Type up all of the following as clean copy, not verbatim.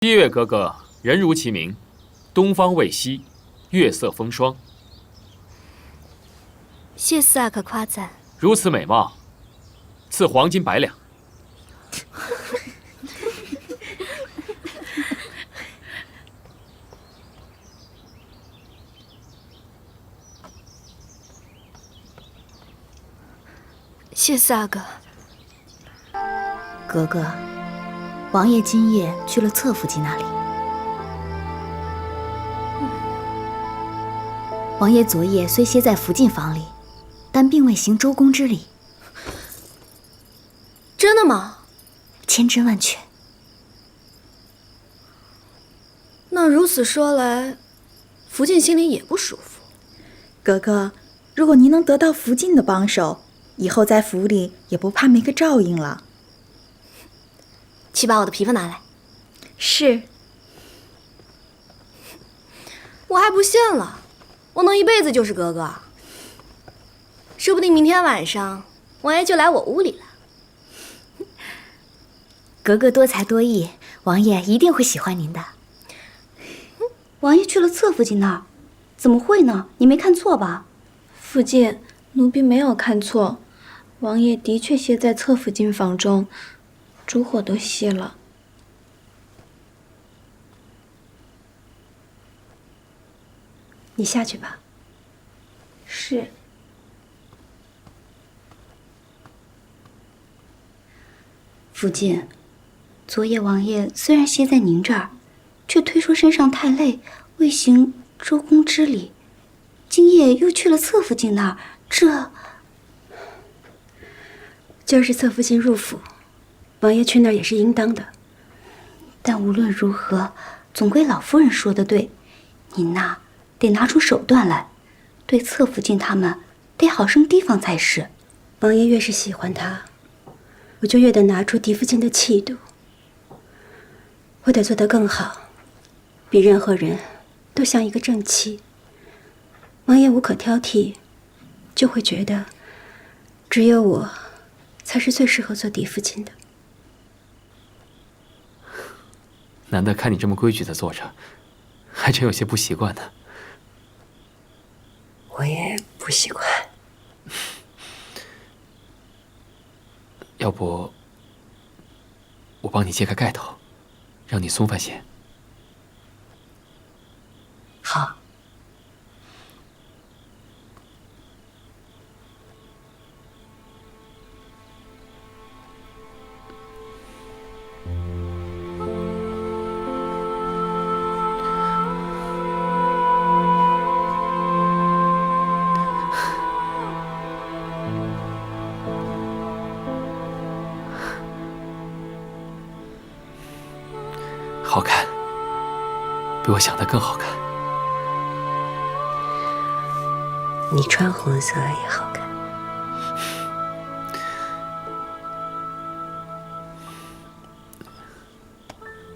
七月格格，人如其名，东方未息，月色风霜。谢斯阿克夸赞。如此美貌，赐黄金100两。谢斯阿哥。格格，王爷今夜去了侧福晋那里。王爷昨夜虽歇在福晋房里，但并未行周公之礼。真的吗？千真万确。那如此说来，福晋心里也不舒服。格格，如果您能得到福晋的帮手，以后在府里也不怕没个照应了。去把我的琵琶拿来。是。我还不信了，我能一辈子就是格格。说不定明天晚上王爷就来我屋里了。格格多才多艺，王爷一定会喜欢您的。王爷去了侧福晋那儿，怎么会呢？你没看错吧？福晋，奴婢没有看错，王爷的确歇在侧福晋房中，烛火都熄了。你下去吧。是。福晋，昨夜王爷虽然歇在您这儿，却推说身上太累，未行周公之礼。今夜又去了侧福晋那儿，今儿是侧福晋入府，王爷去那儿也是应当的。但无论如何，总归老夫人说的对，您呐得拿出手段来，对侧福晋他们得好生提防才是。王爷越是喜欢他，我就越得拿出嫡福晋的气度。我得做得更好，比任何人都像一个正妻。王爷无可挑剔，就会觉得只有我才是最适合做嫡福晋的。难得看你这么规矩的坐着，还真有些不习惯呢。我也不习惯。要不，我帮你揭开盖头，让你松快些。好。好看，比我想的更好看。你穿红色也好看。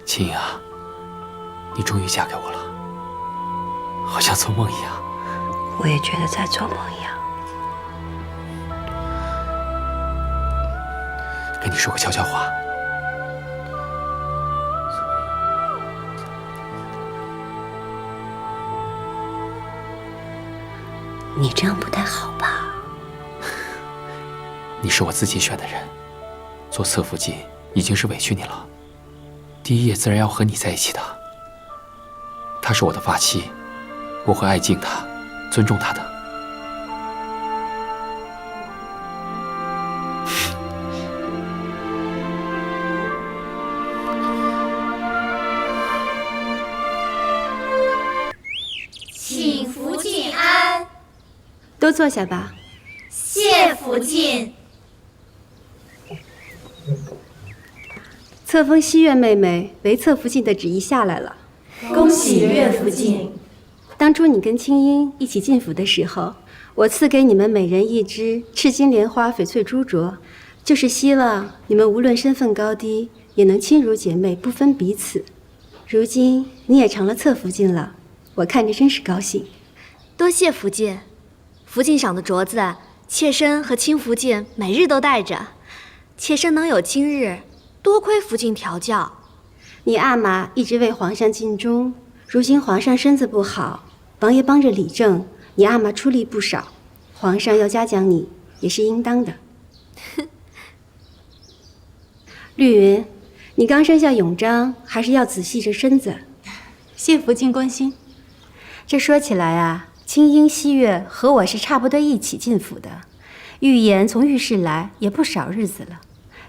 青莹啊，你终于嫁给我了，好像做梦一样。我也觉得在做梦一样。跟你说个悄悄话。你这样不太好吧？你是我自己选的人，做侧福晋已经是委屈你了。第一夜自然要和你在一起的。她是我的发妻，我会爱敬她，尊重她的。请福晋安。都坐下吧。谢福晋。册封西月妹妹为侧福晋的旨意下来了，恭喜岳福晋。当初你跟青音一起进府的时候，我赐给你们每人1支赤金莲花翡翠珠镯，就是希望你们无论身份高低，也能亲如姐妹，不分彼此。如今你也成了侧福晋了，我看着真是高兴。多谢福晋。福晋赏的镯子，妾身和亲福晋每日都戴着。妾身能有今日，多亏福晋调教。你阿玛一直为皇上尽忠，如今皇上身子不好，王爷帮着理政，你阿玛出力不少，皇上要嘉奖你也是应当的。绿云，你刚生下永璋，还是要仔细着身子。谢福晋关心。这说起来啊，青樱、西月和我是差不多一起进府的，玉颜从御史来也不少日子了，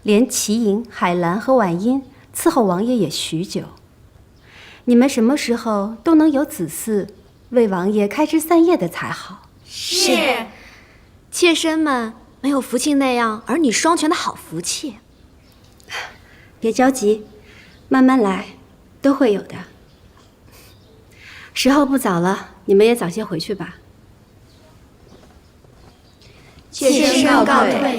连齐莹、海兰和婉音伺候王爷也许久。你们什么时候都能有子嗣，为王爷开枝散叶的才好。是。妾身们没有福庆那样儿女双全的好福气。别着急，慢慢来，都会有的。时候不早了，你们也早些回去吧。妾身告退。